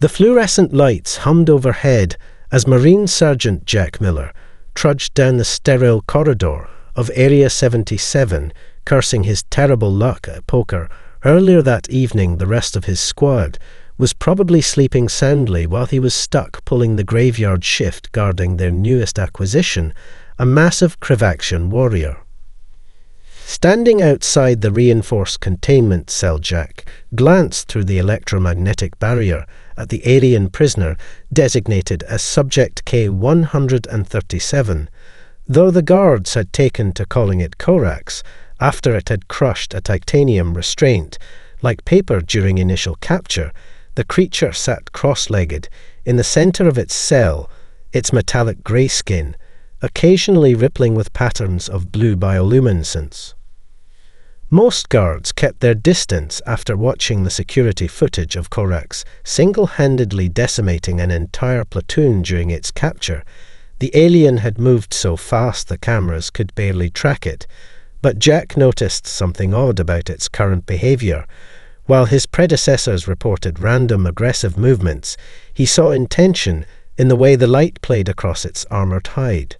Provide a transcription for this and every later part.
The fluorescent lights hummed overhead as Marine Sergeant Jack Miller trudged down the sterile corridor of Area 77, cursing his terrible luck at poker. Earlier that evening, the rest of his squad was probably sleeping soundly while he was stuck pulling the graveyard shift guarding their newest acquisition, a massive Krivaxian warrior. Standing outside the reinforced containment cell, Jack glanced through the electromagnetic barrier at the alien prisoner designated as Subject K-137. Though the guards had taken to calling it Corax after it had crushed a titanium restraint like paper during initial capture, the creature sat cross-legged in the center of its cell, its metallic grey skin occasionally rippling with patterns of blue bioluminescence. Most guards kept their distance after watching the security footage of Corax single-handedly decimating an entire platoon during its capture. The alien had moved so fast the cameras could barely track it, but Jack noticed something odd about its current behavior. While his predecessors reported random aggressive movements, he saw intention in the way the light played across its armored hide.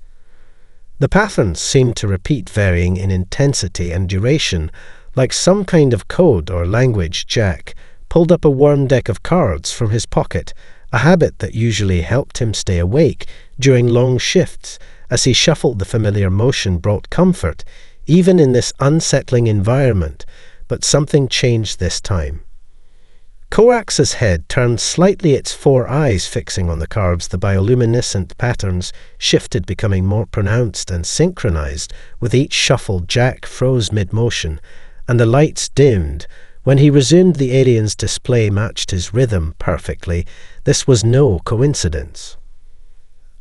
The patterns seemed to repeat, varying in intensity and duration, like some kind of code or language. Jack pulled up a worn deck of cards from his pocket, a habit that usually helped him stay awake during long shifts. As he shuffled, the familiar motion brought comfort, even in this unsettling environment, but something changed this time. Corax's head turned slightly, its four eyes fixing on the cards. The bioluminescent patterns shifted, becoming more pronounced and synchronized. With each shuffle, Jack froze mid-motion, and the lights dimmed. When he resumed, the alien's display matched his rhythm perfectly. This was no coincidence.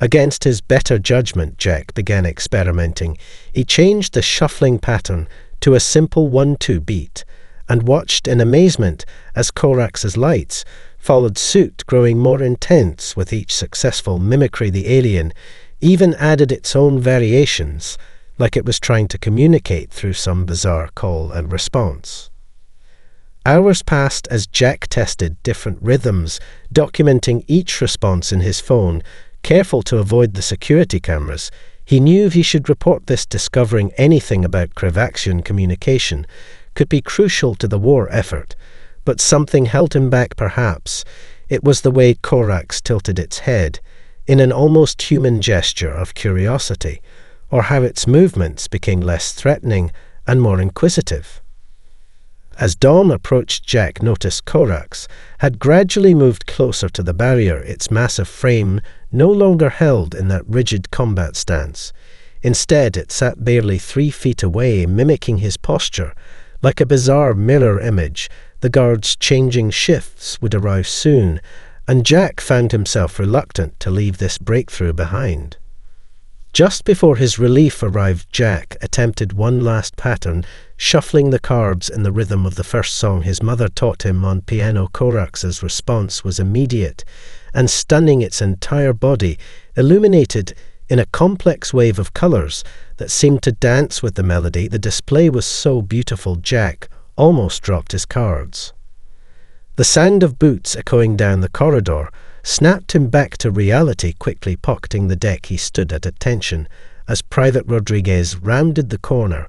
Against his better judgment, Jack began experimenting. He changed the shuffling pattern to a simple 1-2 beat, and watched in amazement as Corax's lights followed suit, growing more intense with each successful mimicry. The alien even added its own variations, like it was trying to communicate through some bizarre call and response. Hours passed as Jack tested different rhythms, documenting each response in his phone, careful to avoid the security cameras. He knew he should report this. Discovering anything about Krivaxian communication could be crucial to the war effort, but something held him back. Perhaps it was the way Corax tilted its head in an almost human gesture of curiosity, or how its movements became less threatening and more inquisitive. As dawn approached, Jack noticed Corax had gradually moved closer to the barrier, its massive frame no longer held in that rigid combat stance. Instead, it sat barely 3 feet away, mimicking his posture like a bizarre mirror image. The guards' changing shifts would arrive soon, and Jack found himself reluctant to leave this breakthrough behind. Just before his relief arrived, Jack attempted one last pattern, shuffling the cards in the rhythm of the first song his mother taught him on piano. Corax's response was immediate and stunning, its entire body illuminated in a complex wave of colors that seemed to dance with the melody. The display was so beautiful, Jack almost dropped his cards. The sound of boots echoing down the corridor snapped him back to reality. Quickly pocketing the deck, he stood at attention as Private Rodriguez rounded the corner,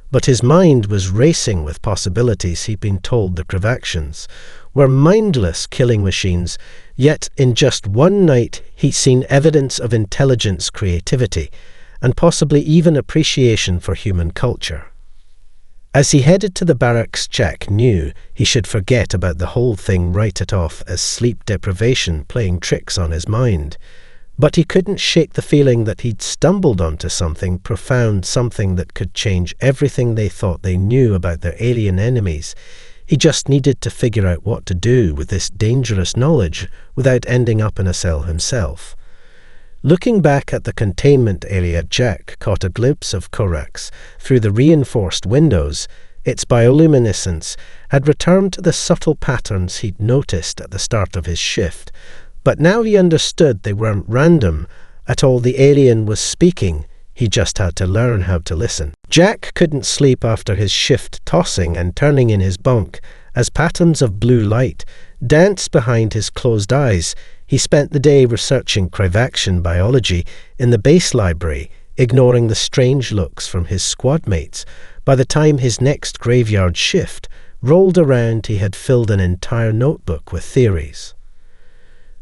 but his mind was racing with possibilities. He'd been told the Krivaxians were mindless killing machines, yet in just one night he'd seen evidence of intelligence, creativity, and possibly even appreciation for human culture. As he headed to the barracks, Jack knew he should forget about the whole thing, write it off as sleep deprivation playing tricks on his mind. But he couldn't shake the feeling that he'd stumbled onto something profound, something that could change everything they thought they knew about their alien enemies. He just needed to figure out what to do with this dangerous knowledge without ending up in a cell himself. Looking back at the containment area, Jack caught a glimpse of Corax through the reinforced windows. Its bioluminescence had returned to the subtle patterns he'd noticed at the start of his shift, but now he understood they weren't random at all. The alien was speaking. He just had to learn how to listen. Jack couldn't sleep after his shift, tossing and turning in his bunk As patterns of blue light danced behind his closed eyes, he spent the day researching Krivaxian biology in the base library, ignoring the strange looks from his squad mates. By the time his next graveyard shift rolled around, he had filled an entire notebook with theories.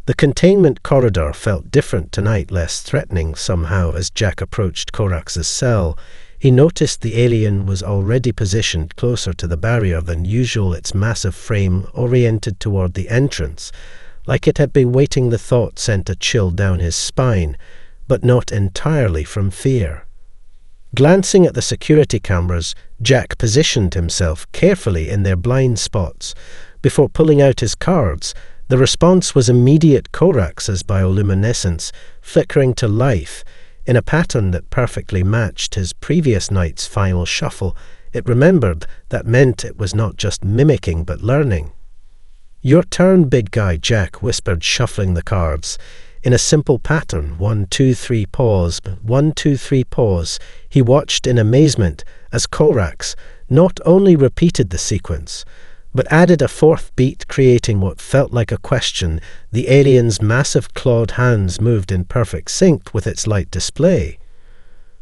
The containment corridor felt different tonight, less threatening somehow. As Jack approached Corax's cell, he noticed the alien was already positioned closer to the barrier than usual, its massive frame oriented toward the entrance, like it had been waiting. The thought sent a chill down his spine, but not entirely from fear. Glancing at the security cameras, Jack positioned himself carefully in their blind spots. Before pulling out his cards, the response was immediate. Corax's bioluminescence flickering to life in a pattern that perfectly matched his previous night's final shuffle. It remembered that meant it was not just mimicking but learning. "Your turn, big guy," Jack whispered, shuffling the cards. In a simple pattern, 1, 2, 3, pause, 1, 2, 3, pause, he watched in amazement as Corax not only repeated the sequence, but added a fourth beat, creating what felt like a question. The alien's massive clawed hands moved in perfect sync with its light display.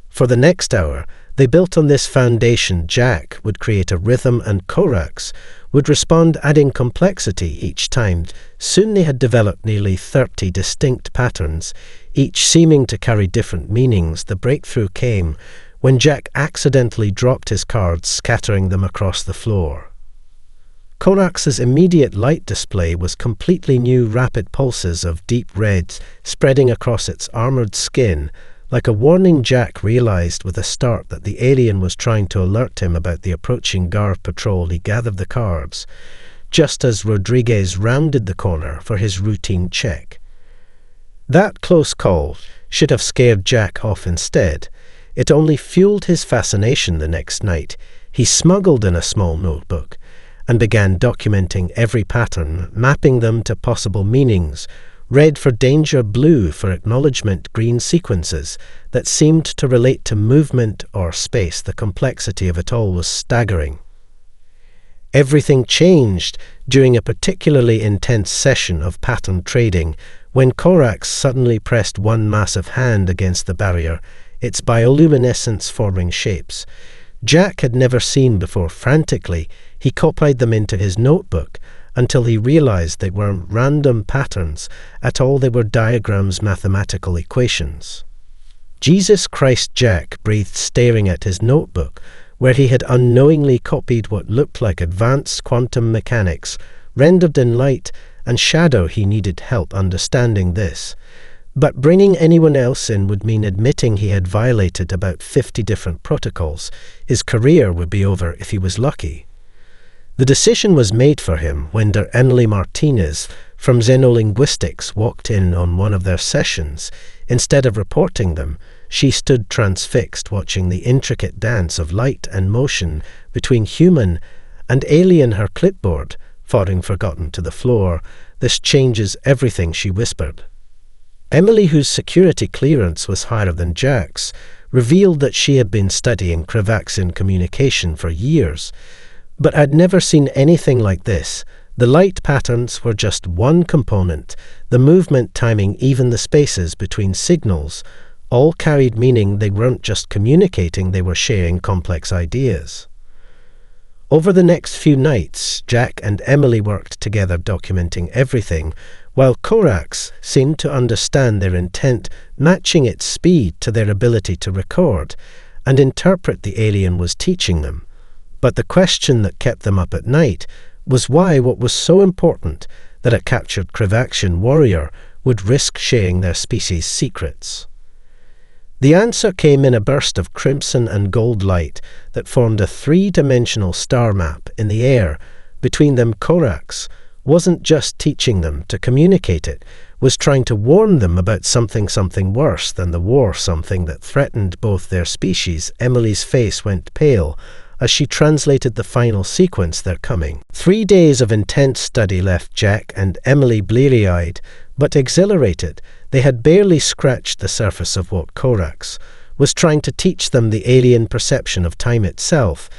For the next hour, they built on this foundation. Jack would create a rhythm and Corax would respond, adding complexity each time. Soon they had developed nearly 30 distinct patterns, each seeming to carry different meanings. The breakthrough came when Jack accidentally dropped his cards, scattering them across the floor. Corax's immediate light display was completely new, rapid pulses of deep red spreading across its armored skin. Like a warning, Jack realized with a start that the alien was trying to alert him about the approaching guard patrol. He gathered the cards just as Rodriguez rounded the corner for his routine check. That close call should have scared Jack off instead. It only fueled his fascination. The next night, he smuggled in a small notebook and began documenting every pattern, mapping them to possible meanings. Red for danger, blue for acknowledgement, green sequences that seemed to relate to movement or space. The complexity of it all was staggering. Everything changed during a particularly intense session of pattern trading when Corax suddenly pressed one massive hand against the barrier, its bioluminescence forming shapes Jack had never seen before. Frantically, he copied them into his notebook until he realized they weren't random patterns at all. They were diagrams, mathematical equations. Jesus Christ, Jack breathed, staring at his notebook, where he had unknowingly copied what looked like advanced quantum mechanics, rendered in light and shadow. He needed help understanding this. But bringing anyone else in would mean admitting he had violated about 50 different protocols. His career would be over if he was lucky. The decision was made for him when Emily Martinez from Xenolinguistics walked in on one of their sessions. Instead of reporting them, she stood transfixed, watching the intricate dance of light and motion between human and alien, her clipboard falling forgotten to the floor. "This changes everything," she whispered. Emily, whose security clearance was higher than Jack's, revealed that she had been studying Krivaxian communication for years, but had never seen anything like this. The light patterns were just one component. The movement, timing, even the spaces between signals, all carried meaning. They weren't just communicating, they were sharing complex ideas. Over the next few nights, Jack and Emily worked together, documenting everything, while Corax seemed to understand their intent, matching its speed to their ability to record and interpret the alien was teaching them. But the question that kept them up at night was why what was so important that a captured Krivaxian warrior would risk sharing their species' secrets. The answer came in a burst of crimson and gold light that formed a three-dimensional star map in the air. Between them, Corax wasn't just teaching them to communicate, it was trying to warn them about something worse than the war, something that threatened both their species. Emily's face went pale as she translated the final sequence, "They're coming." 3 days of intense study left Jack and Emily bleary-eyed, but exhilarated. They had barely scratched the surface of what Corax was trying to teach them, the alien perception of time itself.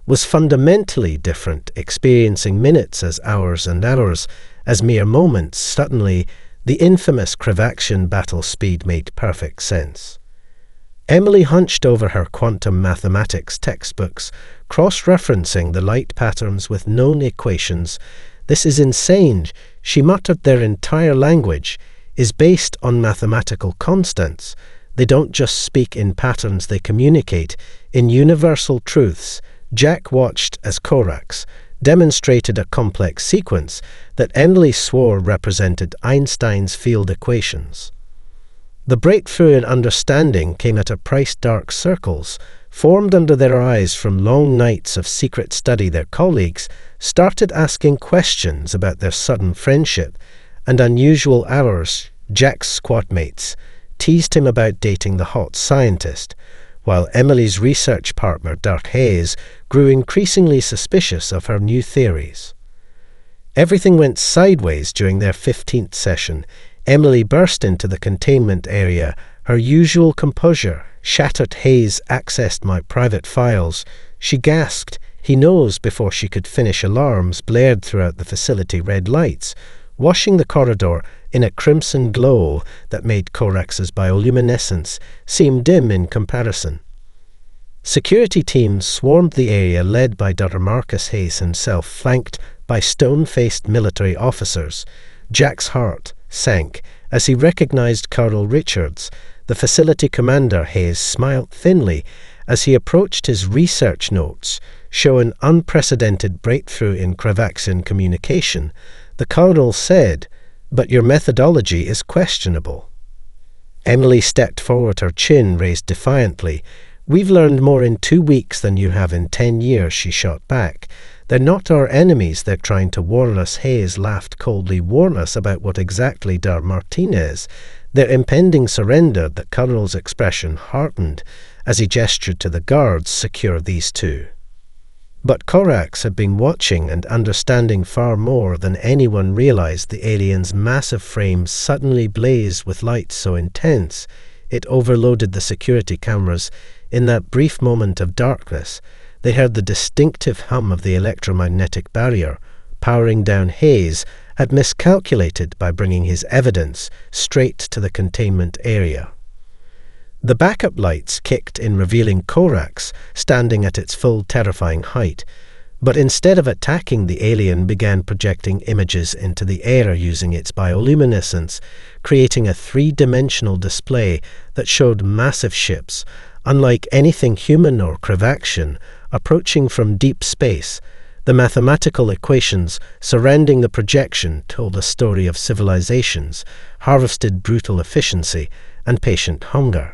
was fundamentally different, experiencing minutes as hours and hours, as mere moments. Suddenly, the infamous Kravaxian battle speed made perfect sense. Emily hunched over her quantum mathematics textbooks, cross-referencing the light patterns with known equations. "This is insane," she muttered. "Their entire language is based on mathematical constants. They don't just speak in patterns, they communicate in universal truths." Jack watched as Corax demonstrated a complex sequence that Emily swore represented Einstein's field equations. The breakthrough in understanding came at a price. Dark circles formed under their eyes from long nights of secret study. Their colleagues started asking questions about their sudden friendship and unusual hours. Jack's squadmates teased him about dating the hot scientist, while Emily's research partner, Dirk Hayes, grew increasingly suspicious of her new theories. Everything went sideways during their 15th session. Emily burst into the containment area. Her usual composure shattered. "Hayes accessed my private files," she gasped. "He knows," before she could finish. Alarms blared throughout the facility, red lights washing the corridor in a crimson glow that made Corax's bioluminescence seem dim in comparison. Security teams swarmed the area, led by Dr. Marcus Hayes himself, flanked by stone-faced military officers. Jack's heart sank as he recognized Colonel Richards, the facility commander. Hayes smiled thinly as he approached. His research notes show an unprecedented breakthrough in Kravaxian communication. The colonel said, "But your methodology is questionable." Emily stepped forward, her chin raised defiantly. "We've learned more in 2 weeks than you have in 10 years, she shot back. "They're not our enemies, they're trying to warn us." Hayes laughed coldly. "Warn us about what exactly, Dar Martinez?" "Their impending surrender." The colonel's expression hardened as he gestured to the guards. "Secure these two." But Corax had been watching and understanding far more than anyone realized. The alien's massive frame suddenly blazed with light so intense it overloaded the security cameras. In that brief moment of darkness, they heard the distinctive hum of the electromagnetic barrier. Powering down, Hayes had miscalculated by bringing his evidence straight to the containment area. The backup lights kicked in, revealing Corax standing at its full terrifying height, but instead of attacking, the alien began projecting images into the air using its bioluminescence, creating a 3-dimensional display that showed massive ships, unlike anything human or Kravaxian, approaching from deep space. The mathematical equations surrounding the projection told a story of civilizations, harvested brutal efficiency and patient hunger.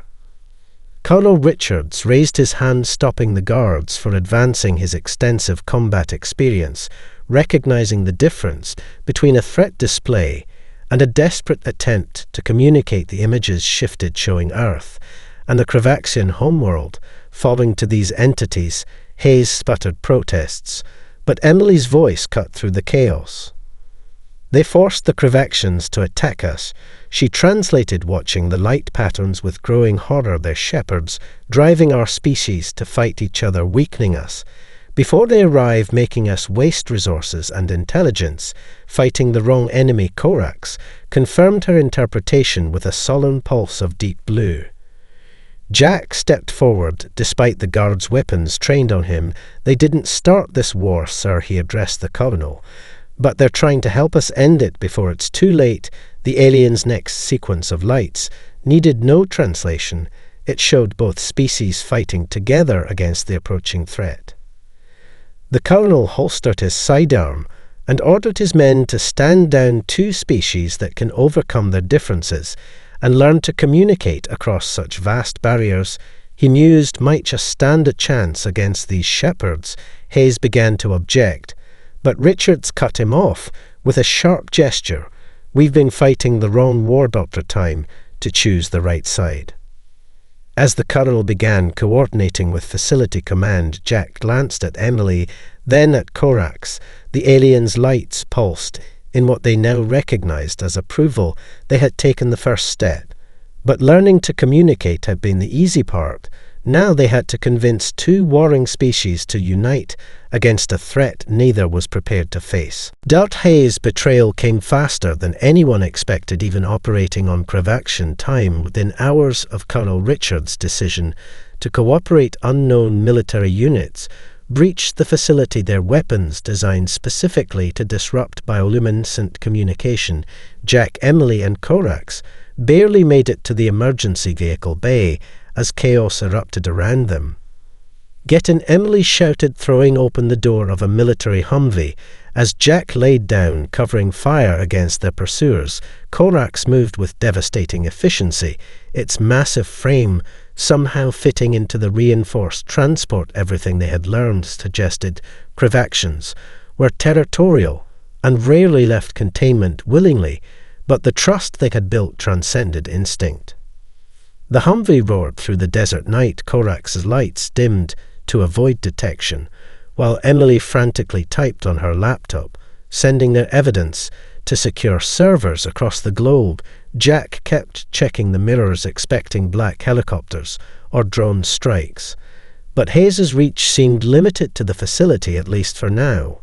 Colonel Richards raised his hand, stopping the guards from advancing. His extensive combat experience, recognizing the difference between a threat display and a desperate attempt to communicate. The images shifted, showing Earth and the Kravaxian homeworld falling to these entities. Hayes sputtered protests, but Emily's voice cut through the chaos. "They forced the Kravaxians to attack us," she translated, watching the light patterns with growing horror. "They're shepherds, driving our species to fight each other, weakening us. Before they arrive, making us waste resources and intelligence, fighting the wrong enemy." Corax confirmed her interpretation with a solemn pulse of deep blue. Jack stepped forward, despite the guards' weapons trained on him. "They didn't start this war, sir," he addressed the colonel, "but they're trying to help us end it before it's too late." The alien's next sequence of lights needed no translation. It showed both species fighting together against the approaching threat. The colonel holstered his sidearm and ordered his men to stand down. "Two species that can overcome their differences and learn to communicate across such vast barriers," he mused, "might just stand a chance against these shepherds." Hayes began to object, but Richards cut him off with a sharp gesture. "We've been fighting the wrong war, Dr. Time to choose the right side." As the colonel began coordinating with facility command, Jack glanced at Emily, then at Corax. The alien's lights pulsed in what they now recognized as approval. They had taken the first step, but learning to communicate had been the easy part. Now they had to convince two warring species to unite against a threat neither was prepared to face. Dart Hayes' betrayal came faster than anyone expected, even operating on Cravaction time. Within hours of Colonel Richards' decision to cooperate, unknown military units breached the facility, their weapons designed specifically to disrupt bioluminescent communication. Jack, Emily, and Corax barely made it to the emergency vehicle bay as chaos erupted around them. "Get in," Emily shouted, throwing open the door of a military Humvee. As Jack laid down, covering fire against their pursuers, Corax moved with devastating efficiency, its massive frame somehow fitting into the reinforced transport. Everything they had learned suggested Cravaxians were territorial and rarely left containment willingly, but the trust they had built transcended instinct. The Humvee roared through the desert night, Corax's lights dimmed to avoid detection, while Emily frantically typed on her laptop, sending their evidence to secure servers across the globe. Jack kept checking the mirrors, expecting black helicopters or drone strikes, but Hayes' reach seemed limited to the facility, at least for now.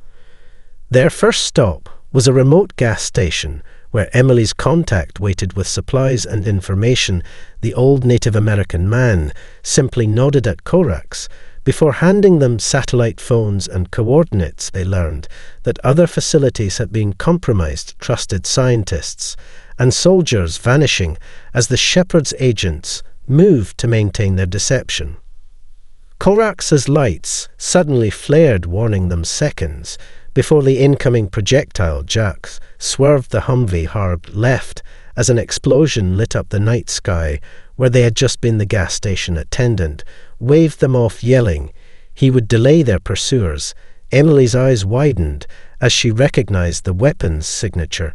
Their first stop was a remote gas station where Emily's contact waited with supplies and information. The old Native American man simply nodded at Corax before handing them satellite phones and coordinates. They learned that other facilities had been compromised, trusted scientists and soldiers vanishing as the Shepherd's agents moved to maintain their deception. Corax's lights suddenly flared, warning them seconds before the incoming projectile. Jack swerved the Humvee hard left as an explosion lit up the night sky where they had just been. The gas station attendant waved them off, yelling he would delay their pursuers. Emily's eyes widened as she recognized the weapon's signature.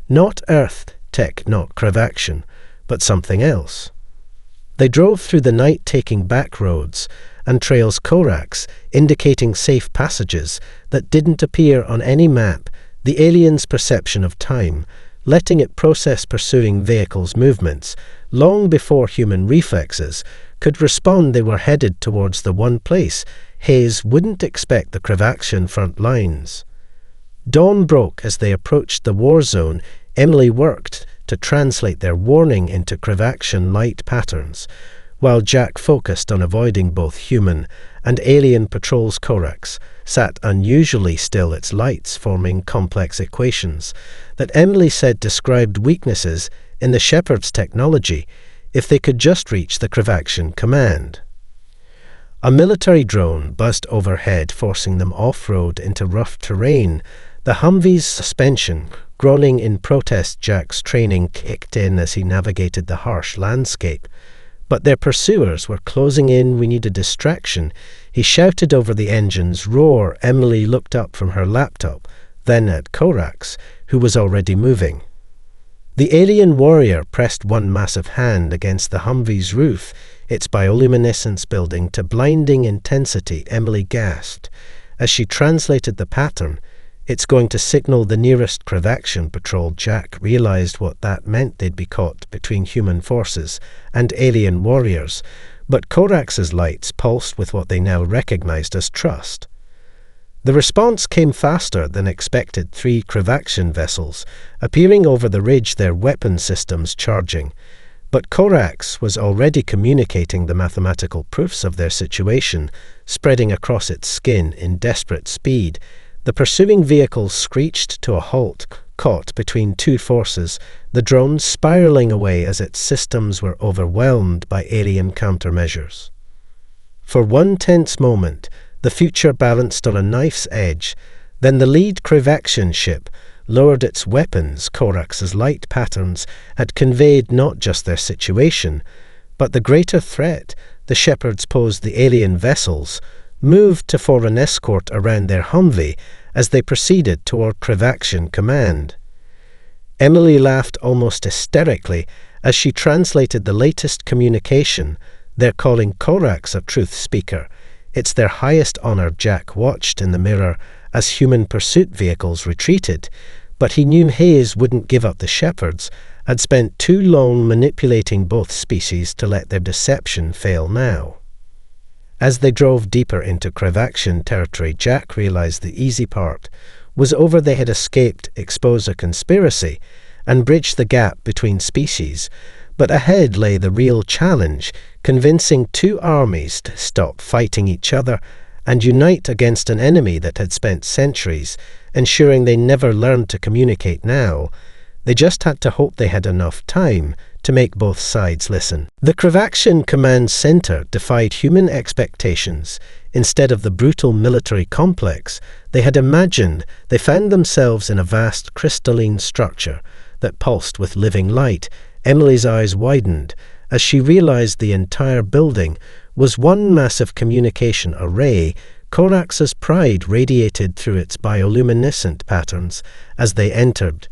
Not Earth tech, not Cravaction, but something else. They drove through the night, taking back roads and trails, Corax indicating safe passages that didn't appear on any map, the alien's perception of time letting it process pursuing vehicles' movements long before human reflexes could respond. They were headed towards the one place Hayes wouldn't expect, the Cravaction front lines. Dawn broke as they approached the war zone. Emily worked to translate their warning into Cravaction light patterns, while Jack focused on avoiding both human and alien patrols. Corax sat unusually still, its lights forming complex equations that Emily said described weaknesses in the Shepherd's technology if they could just reach the Cravaction command. A military drone buzzed overhead, forcing them off-road into rough terrain. The Humvee's suspension groaning in protest. Jack's training kicked in as he navigated the harsh landscape. But their pursuers were closing in. "We need a distraction," he shouted over the engine's roar. Emily looked up from her laptop, then at Corax, who was already moving. The alien warrior pressed one massive hand against the Humvee's roof, its bioluminescence building to blinding intensity. Emily gasped as she translated the pattern. "It's going to signal the nearest Cravaction patrol." Jack realized what that meant. They'd be caught between human forces and alien warriors, but Corax's lights pulsed with what they now recognized as trust. The response came faster than expected. 3 Cravaction vessels appearing over the ridge, their weapon systems charging. But Corax was already communicating the mathematical proofs of their situation, spreading across its skin in desperate speed. The pursuing vehicles screeched to a halt, caught between two forces, the drone spiraling away as its systems were overwhelmed by alien countermeasures. For one tense moment, the future balanced on a knife's edge. Then the lead Cravaction ship lowered its weapons. Corax's light patterns had conveyed not just their situation, but the greater threat the Shepherds posed. The alien vessels moved to form an escort around their Humvee as they proceeded toward Cravaction command. Emily laughed almost hysterically as she translated the latest communication. "They're calling Corax a truth speaker. It's their highest honor." Jack watched in the mirror as human pursuit vehicles retreated, but he knew Hayes wouldn't give up. The Shepherds had spent too long manipulating both species to let their deception fail now. As they drove deeper into Crevaxian territory, Jack realized the easy part was over. They had escaped, expose a conspiracy, and bridge the gap between species. But ahead lay the real challenge, convincing two armies to stop fighting each other and unite against an enemy that had spent centuries ensuring they never learned to communicate now. They just had to hope they had enough time to make both sides listen. The Crevaxian command center defied human expectations. Instead of the brutal military complex they had imagined, they found themselves in a vast crystalline structure that pulsed with living light. Emily's eyes widened as she realized the entire building was one massive communication array. Corax's pride radiated through its bioluminescent patterns as they entered.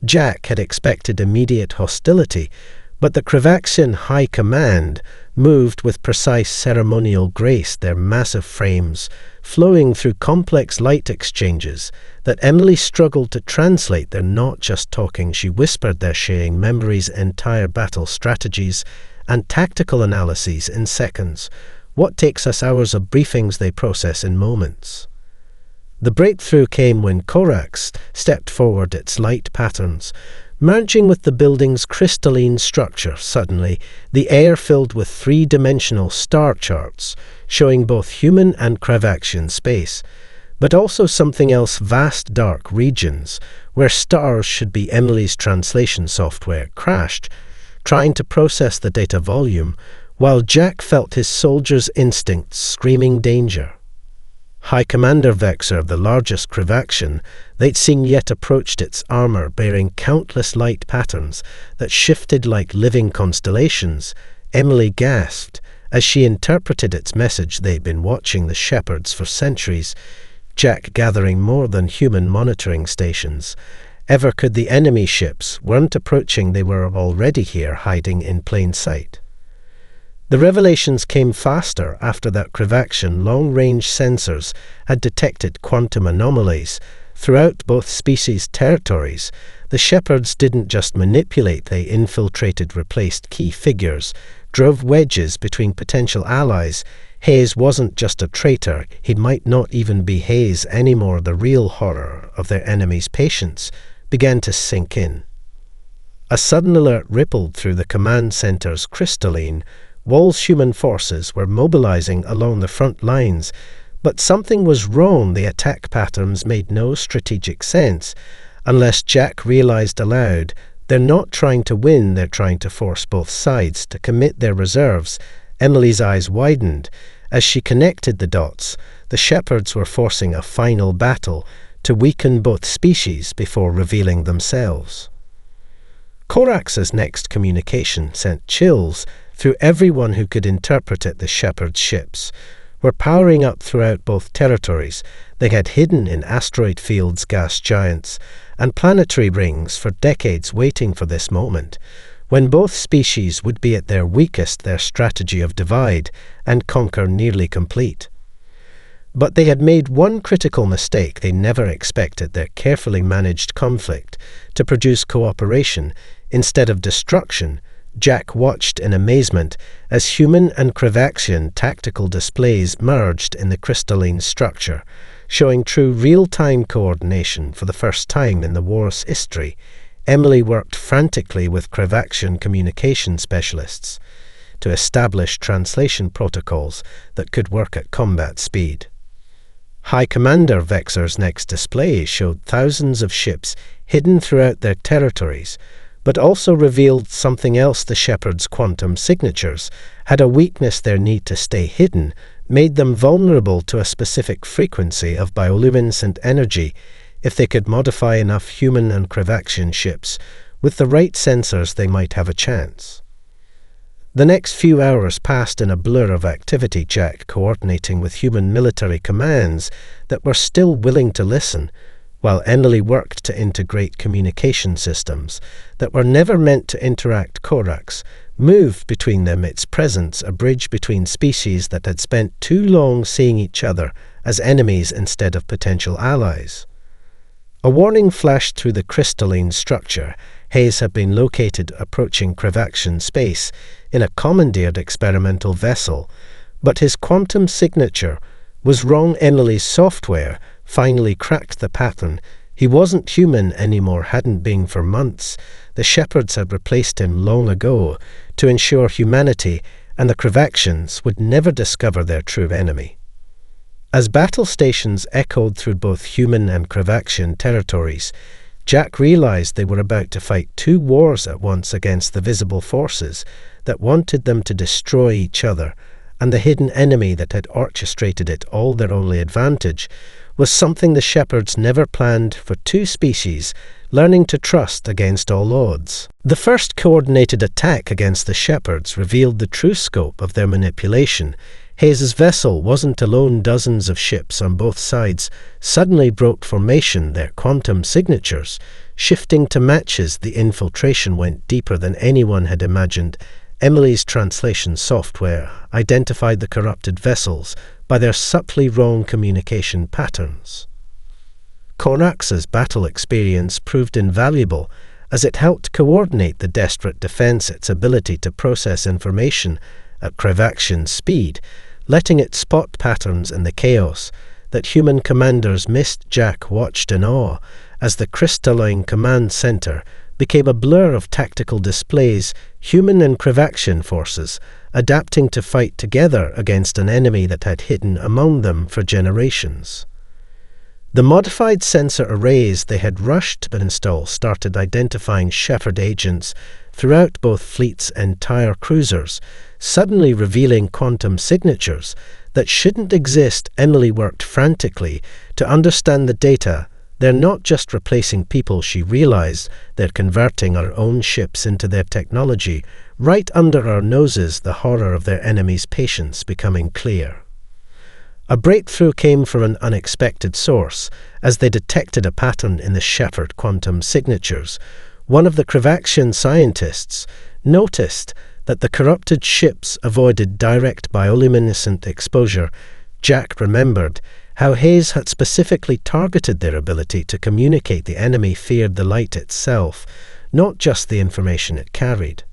Jack had expected immediate hostility, but the Crevaxian High Command moved with precise ceremonial grace, their massive frames flowing through complex light exchanges that Emily struggled to translate. They're not just talking, she whispered. They're sharing memories, entire battle strategies, and tactical analyses in seconds. What takes us hours of briefings they process in moments. The breakthrough came when Corax stepped forward, its light patterns merging with the building's crystalline structure. Suddenly, the air filled with three-dimensional star charts, showing both human and Crevaxian space, but also something else, vast dark regions, where stars should be. Emily's translation software crashed, trying to process the data volume, while Jack felt his soldier's instincts screaming danger. High Commander Vexor, the largest Crevaxian they'd seen yet, approached its armor bearing countless light patterns that shifted like living constellations. Emily gasped as she interpreted its message. They'd been watching the shepherds for centuries, Jack gathering more than human monitoring stations. Ever could the enemy ships weren't approaching, they were already here, hiding in plain sight. The revelations came faster after that Crevaxian long-range sensors had detected quantum anomalies throughout both species' territories. The shepherds didn't just manipulate, they infiltrated, replaced key figures, drove wedges between potential allies. Hayes wasn't just a traitor, he might not even be Hayes anymore. The real horror of their enemy's patience began to sink in. A sudden alert rippled through the command center's crystalline walls. Human forces were mobilizing along the front lines, but something was wrong. The attack patterns made no strategic sense unless Jack realized aloud. They're not trying to win, they're trying to force both sides to commit their reserves. Emily's eyes widened as she connected the dots. The shepherds were forcing a final battle to weaken both species before revealing themselves. Corax's next communication sent chills through everyone who could interpret it. The shepherd ships were powering up throughout both territories. They had hidden in asteroid fields, gas giants, and planetary rings for decades, waiting for this moment when both species would be at their weakest, their strategy of divide and conquer nearly complete. But they had made one critical mistake. They never expected their carefully managed conflict to produce cooperation instead of destruction. Jack watched in amazement as human and Crevaxian tactical displays merged in the crystalline structure, showing true real-time coordination for the first time in the war's history. Emily worked frantically with Crevaxian communication specialists to establish translation protocols that could work at combat speed. High Commander Vexor's next display showed thousands of ships hidden throughout their territories, but also revealed something else. The shepherds' quantum signatures had a weakness. Their need to stay hidden made them vulnerable to a specific frequency of bioluminescent energy. If they could modify enough human and Crevaxian ships with the right sensors, they might have a chance. The next few hours passed in a blur of activity, Jack coordinating with human military commands that were still willing to listen, while Emily worked to integrate communication systems that were never meant to interact. Corax moved between them, its presence a bridge between species that had spent too long seeing each other as enemies instead of potential allies. A warning flashed through the crystalline structure. Hayes had been located approaching Crevaxian space in a commandeered experimental vessel. But his quantum signature was wrong. Emily's software finally cracked the pattern. He wasn't human anymore, hadn't been for months. The Shepherds had replaced him long ago to ensure humanity and the Cravaxians would never discover their true enemy. As battle stations echoed through both human and Cravaxian territories, Jack realized they were about to fight two wars at once against the visible forces that wanted them to destroy each other, and the hidden enemy that had orchestrated it all their only advantage was something the Shepherds never planned for two species learning to trust against all odds. The first coordinated attack against the Shepherds revealed the true scope of their manipulation. Hayes's vessel wasn't alone. Dozens of ships on both sides suddenly broke formation, their quantum signatures shifting to matches. The infiltration went deeper than anyone had imagined. Emily's translation software identified the corrupted vessels by their subtly wrong communication patterns. Corax's battle experience proved invaluable as it helped coordinate the desperate defense. Its ability to process information at Cravaxian speed, letting it spot patterns in the chaos that human commanders missed. Jack watched in awe as the crystalline command center became a blur of tactical displays, human and Cravaxian forces adapting to fight together against an enemy that had hidden among them for generations. The modified sensor arrays they had rushed to install started identifying Shepherd agents throughout both fleets' entire cruisers, suddenly revealing quantum signatures that shouldn't exist. Emily worked frantically to understand the data. They're not just replacing people, she realized. They're converting our own ships into their technology, right under our noses, the horror of their enemies' patience becoming clear. A breakthrough came from an unexpected source as they detected a pattern in the Shepherd quantum signatures. One of the Cravaxian scientists noticed that the corrupted ships avoided direct bioluminescent exposure. Jack remembered how Hayes had specifically targeted their ability to communicate. The enemy feared the light itself, not just the information it carried.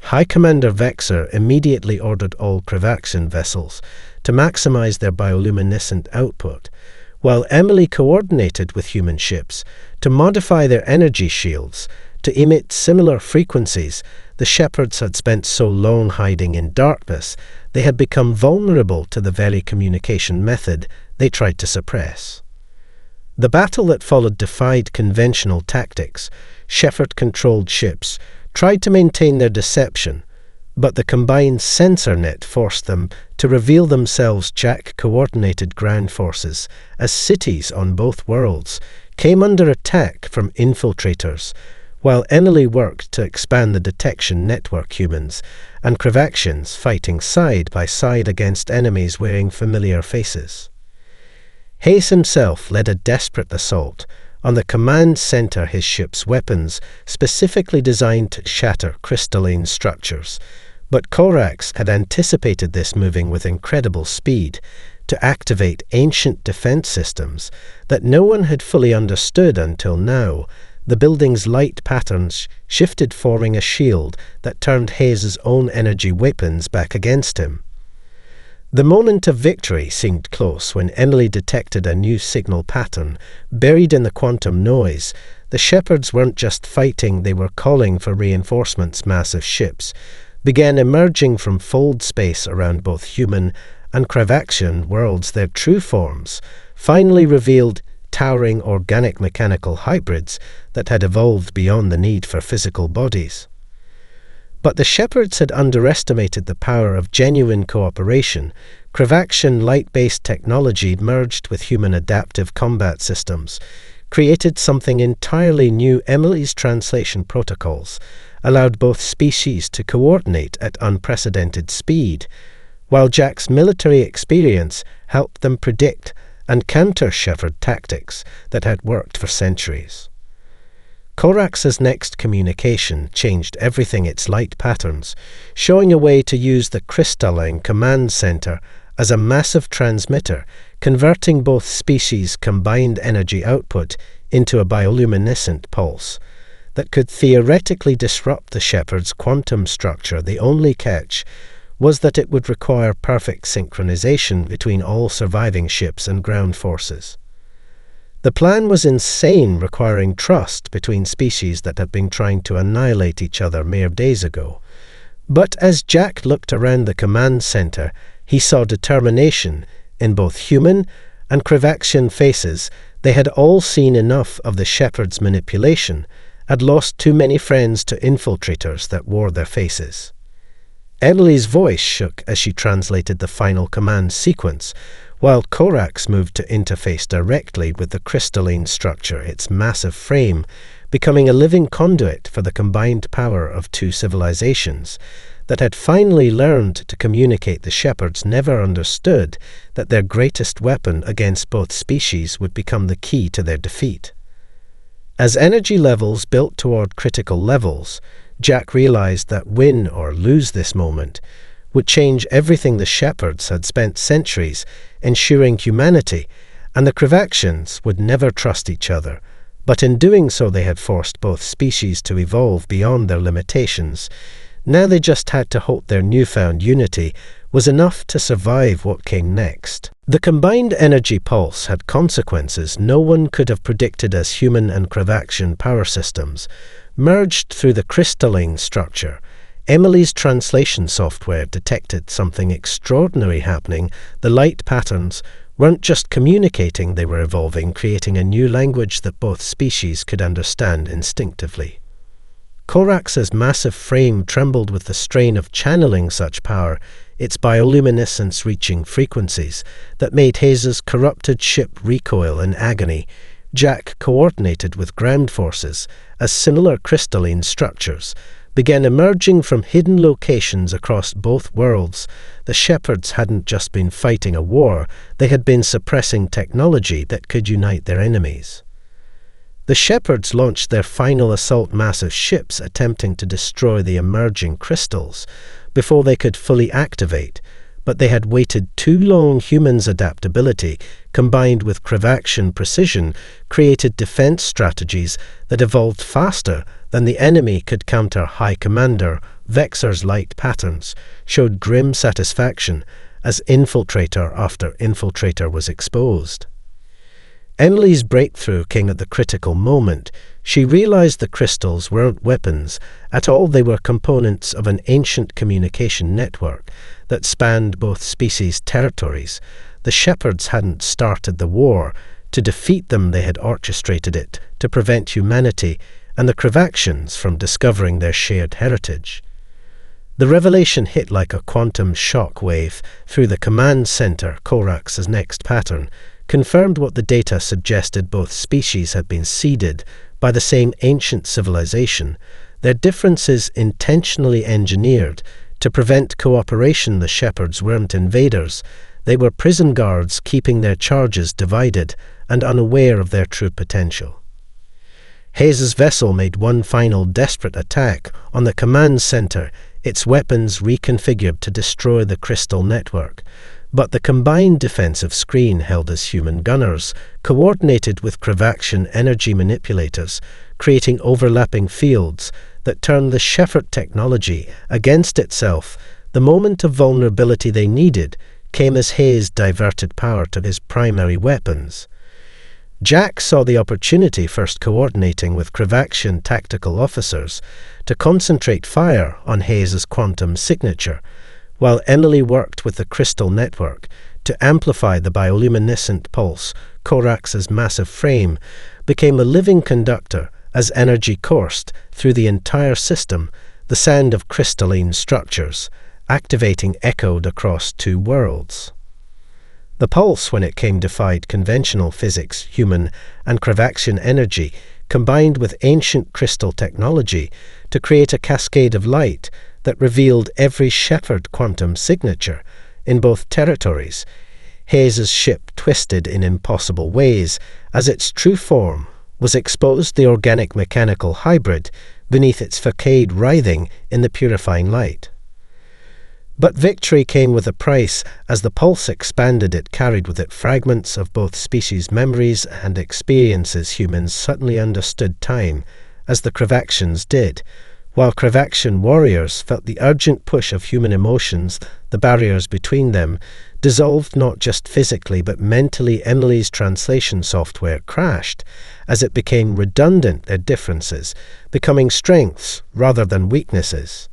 High Commander Vexer immediately ordered all Cravaxian vessels to maximize their bioluminescent output, while Emily coordinated with human ships to modify their energy shields to emit similar frequencies. The Shepherds had spent so long hiding in darkness, they had become vulnerable to the very communication method they tried to suppress. The battle that followed defied conventional tactics. Shepherd-controlled ships tried to maintain their deception, but the combined sensor net forced them to reveal themselves. Jack coordinated ground forces as cities on both worlds came under attack from infiltrators, while Emily worked to expand the detection network. Humans and Cravaxians fighting side by side against enemies wearing familiar faces. Hayes himself led a desperate assault on the command center, his ship's weapons specifically designed to shatter crystalline structures. But Corax had anticipated this, moving with incredible speed to activate ancient defense systems that no one had fully understood until now. The building's light patterns shifted, forming a shield that turned Hayes's own energy weapons back against him. The moment of victory seemed close when Emily detected a new signal pattern buried in the quantum noise. The Shepherds weren't just fighting, they were calling for reinforcements. Massive ships began emerging from fold space around both human and Cravaxian worlds. Their true forms finally revealed towering organic mechanical hybrids that had evolved beyond the need for physical bodies. But the Shepherds had underestimated the power of genuine cooperation. Cravaxian light-based technology merged with human adaptive combat systems created something entirely new. Emily's translation protocols allowed both species to coordinate at unprecedented speed, while Jack's military experience helped them predict and counter Shepherd tactics that had worked for centuries. Corax's next communication changed everything, its light patterns, showing a way to use the crystalline command center as a massive transmitter, converting both species' combined energy output into a bioluminescent pulse that could theoretically disrupt the Shepherd's quantum structure. The only catch was that it would require perfect synchronization between all surviving ships and ground forces. The plan was insane, requiring trust between species that had been trying to annihilate each other mere days ago. But as Jack looked around the command center, he saw determination in both human and Kravaxian faces. They had all seen enough of the Shepherd's manipulation, had lost too many friends to infiltrators that wore their faces. Emily's voice shook as she translated the final command sequence, while Corax moved to interface directly with the crystalline structure, its massive frame becoming a living conduit for the combined power of two civilizations that had finally learned to communicate. The Shepherds never understood that their greatest weapon against both species would become the key to their defeat. As energy levels built toward critical levels, Jack realized that win or lose this moment would change everything. The Shepherds had spent centuries ensuring humanity, and the Kravaxians would never trust each other, but in doing so they had forced both species to evolve beyond their limitations. Now they just had to hope their newfound unity was enough to survive what came next. The combined energy pulse had consequences no one could have predicted as human and Kravaxian power systems merged through the crystalline structure. Emily's translation software detected something extraordinary happening. The light patterns weren't just communicating, they were evolving, creating a new language that both species could understand instinctively. Corax's massive frame trembled with the strain of channeling such power, its bioluminescence reaching frequencies that made Hayes's corrupted ship recoil in agony. Jack coordinated with ground forces as similar crystalline structures began emerging from hidden locations across both worlds. The Shepherds hadn't just been fighting a war, they had been suppressing technology that could unite their enemies. The Shepherds launched their final assault massive ships, attempting to destroy the emerging crystals before they could fully activate, but they had waited too long. Humans' adaptability, combined with Kravaxian precision, created defense strategies that evolved faster than the enemy could counter. High Commander Vexor's light patterns showed grim satisfaction as infiltrator after infiltrator was exposed. Emily's breakthrough came at the critical moment. She realized the crystals weren't weapons at all, they were components of an ancient communication network that spanned both species' territories. The Shepherds hadn't started the war to defeat them, they had orchestrated it to prevent humanity and the Kravaxians from discovering their shared heritage. The revelation hit like a quantum shock wave through the command center. Corax's next pattern confirmed what the data suggested. Both species had been seeded by the same ancient civilization, their differences intentionally engineered to prevent cooperation. The Shepherds weren't invaders, they were prison guards keeping their charges divided and unaware of their true potential. Hayes's vessel made one final desperate attack on the command center, its weapons reconfigured to destroy the crystal network. But the combined defensive screen held as human gunners, coordinated with Kravaxian energy manipulators, creating overlapping fields that turned the Shepherd technology against itself. The moment of vulnerability they needed came as Hayes diverted power to his primary weapons. Jack saw the opportunity, first coordinating with Kravaxian tactical officers to concentrate fire on Hayes's quantum signature, while Emily worked with the crystal network to amplify the bioluminescent pulse. Corax's massive frame became a living conductor as energy coursed through the entire system. The sound of crystalline structures activating echoed across two worlds. The pulse, when it came, defied conventional physics. Human and Kravaxian energy combined with ancient crystal technology to create a cascade of light that revealed every Shepherd quantum signature in both territories. Hayes's ship twisted in impossible ways as its true form was exposed, the organic mechanical hybrid beneath its facade writhing in the purifying light. But victory came with a price. As the pulse expanded, it carried with it fragments of both species' memories and experiences. Humans suddenly understood time, as the Kravaxians did. while Cravaxian warriors felt the urgent push of human emotions. The barriers between them dissolved not just physically but mentally. Emily's translation software crashed as it became redundant, their differences becoming strengths rather than weaknesses.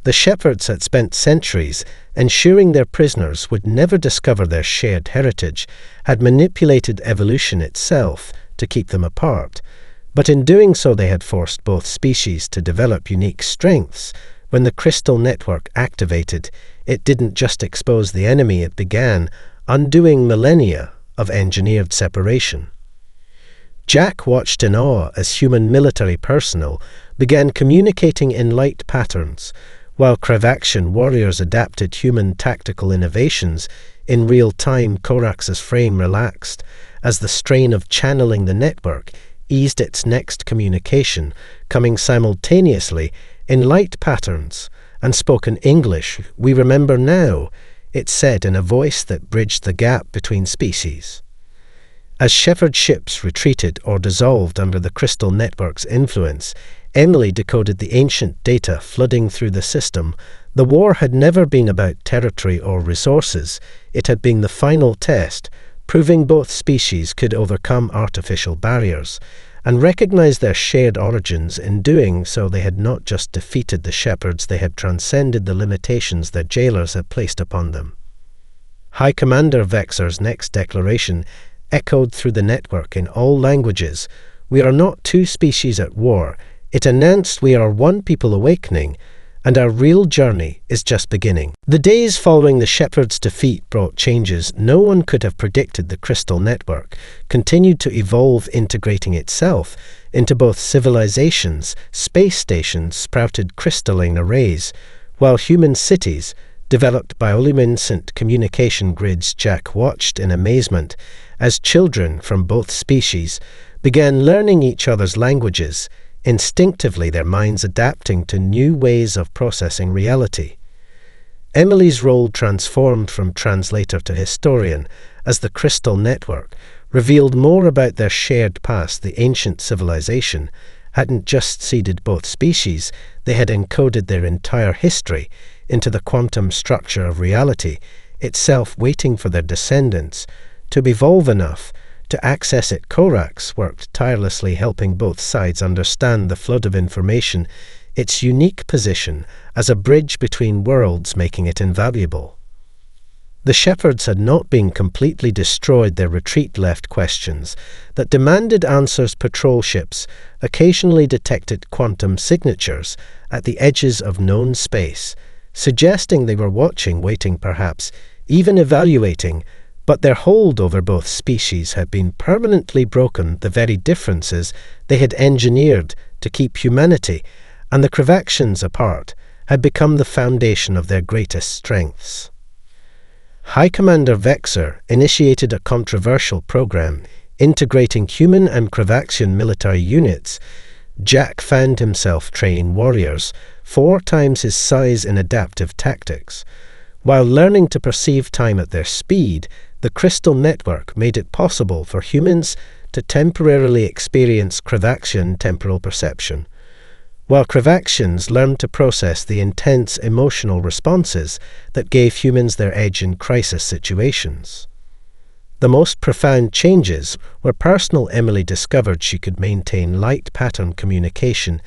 The shepherds had spent centuries ensuring their prisoners would never discover their shared heritage, had manipulated evolution itself to keep them apart. But in doing so they had forced both species to develop unique strengths. When the crystal network activated, it didn't just expose the enemy, it began undoing millennia of engineered separation. Jack watched in awe as human military personnel began communicating in light patterns, while Cravaxian warriors adapted human tactical innovations in real time. Corax's frame relaxed as the strain of channeling the network eased. Its next communication coming simultaneously in light patterns and spoken English. "We remember now," it said in a voice that bridged the gap between species. As shepherd ships retreated or dissolved under the crystal network's influence, Emily decoded the ancient data flooding through the system. The war had never been about territory or resources. It had been the final test, proving both species could overcome artificial barriers and recognize their shared origins. In doing so, they had not just defeated the shepherds, they had transcended the limitations their jailers had placed upon them. High Commander Vexor's next declaration echoed through the network in all languages. "We are not two species at war." It announced we are one people awakening, and our real journey is just beginning. The days following the shepherds' defeat brought changes no one could have predicted. The crystal network continued to evolve, integrating itself into both civilizations. Space stations sprouted crystalline arrays, while human cities developed bioluminescent communication grids. Jack watched in amazement as children from both species began learning each other's languages, instinctively their minds adapting to new ways of processing reality. Emily's role transformed from translator to historian as the crystal network revealed more about their shared past. The ancient civilization hadn't just seeded both species, they had encoded their entire history into the quantum structure of reality itself, waiting for their descendants to evolve enough to access it. Corax worked tirelessly, helping both sides understand the flood of information, its unique position as a bridge between worlds, making it invaluable. The shepherds had not been completely destroyed. Their retreat left questions that demanded answers. Patrol ships occasionally detected quantum signatures at the edges of known space, suggesting they were watching, waiting, perhaps even evaluating. But their hold over both species had been permanently broken. The very differences they had engineered to keep humanity and the Cravaxians apart had become the foundation of their greatest strengths. High Commander Vexor initiated a controversial program integrating human and Cravaxian military units. Jack found himself training warriors 4 times his size in adaptive tactics. While learning to perceive time at their speed, the crystal network made it possible for humans to temporarily experience Cravaxian temporal perception, while Cravaxians learned to process the intense emotional responses that gave humans their edge in crisis situations. The most profound changes were personal. Emily discovered she could maintain light pattern communication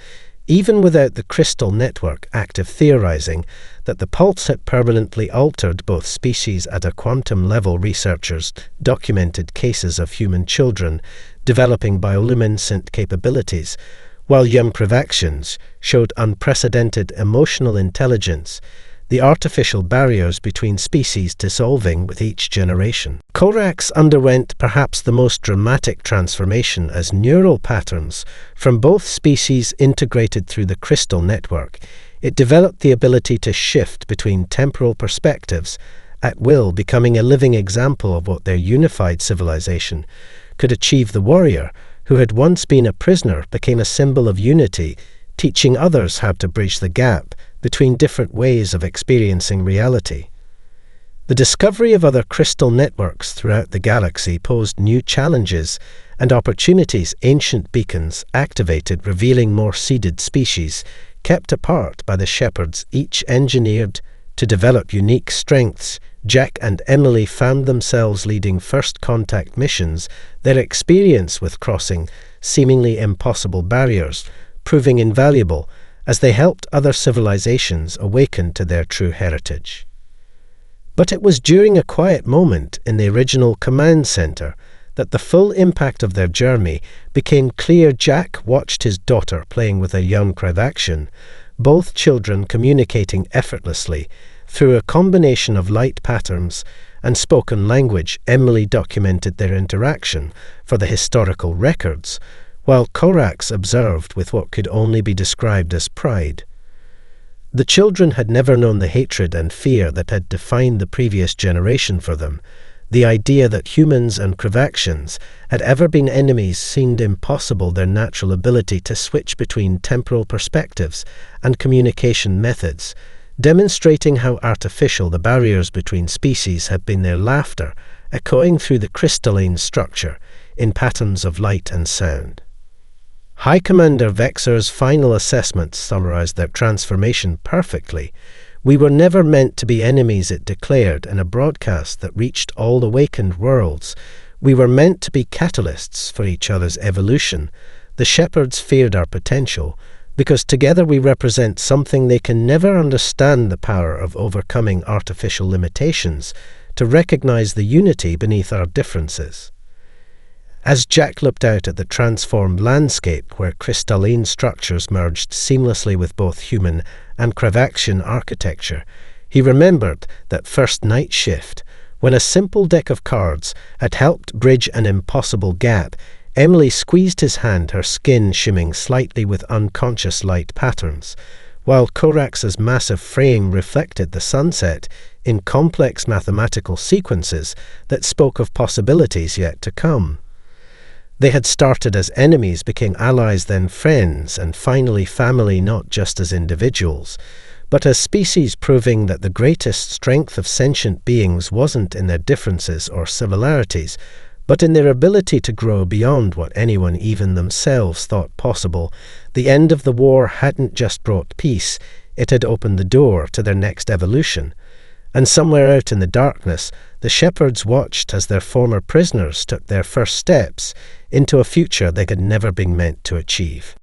even without the crystal network active, theorizing that the pulse had permanently altered both species at a quantum level. Researchers documented cases of human children developing bioluminescent capabilities, while young Cravaxians showed unprecedented emotional intelligence, the artificial barriers between species dissolving with each generation. Corax underwent perhaps the most dramatic transformation as neural patterns from both species integrated through the crystal network. It developed the ability to shift between temporal perspectives at will, becoming a living example of what their unified civilization could achieve. The warrior, who had once been a prisoner, became a symbol of unity, teaching others how to bridge the gap between different ways of experiencing reality. The discovery of other crystal networks throughout the galaxy posed new challenges and opportunities. Ancient beacons activated, revealing more seeded species kept apart by the shepherds, each engineered to develop unique strengths, Jack and Emily found themselves leading first contact missions, their experience with crossing seemingly impossible barriers proving invaluable as they helped other civilizations awaken to their true heritage. But it was during a quiet moment in the original command center that the full impact of their journey became clear. Jack watched his daughter playing with a young Kravaxian, both children communicating effortlessly through a combination of light patterns and spoken language. Emily documented their interaction for the historical records, while Korax observed with what could only be described as pride. The children had never known the hatred and fear that had defined the previous generation for them. The idea that humans and Kravaxians had ever been enemies seemed impossible. Their natural ability to switch between temporal perspectives and communication methods, demonstrating how artificial the barriers between species had been. Their laughter echoing through the crystalline structure in patterns of light and sound. High Commander Vexor's final assessment summarized their transformation perfectly. "We were never meant to be enemies," it declared in a broadcast that reached all awakened worlds. "We were meant to be catalysts for each other's evolution. The shepherds feared our potential, because together we represent something they can never understand: the power of overcoming artificial limitations to recognize the unity beneath our differences." As Jack looked out at the transformed landscape where crystalline structures merged seamlessly with both human and Kravaxian architecture, he remembered that first night shift, when a simple deck of cards had helped bridge an impossible gap. Emily squeezed his hand, her skin shimming slightly with unconscious light patterns, while Korax's massive frame reflected the sunset in complex mathematical sequences that spoke of possibilities yet to come. They had started as enemies, became allies, then friends, and finally family, not just as individuals, but as species, proving that the greatest strength of sentient beings wasn't in their differences or similarities, but in their ability to grow beyond what anyone, even themselves, thought possible. The end of the war hadn't just brought peace, it had opened the door to their next evolution. And somewhere out in the darkness, the shepherds watched as their former prisoners took their first steps into a future they had never been meant to achieve.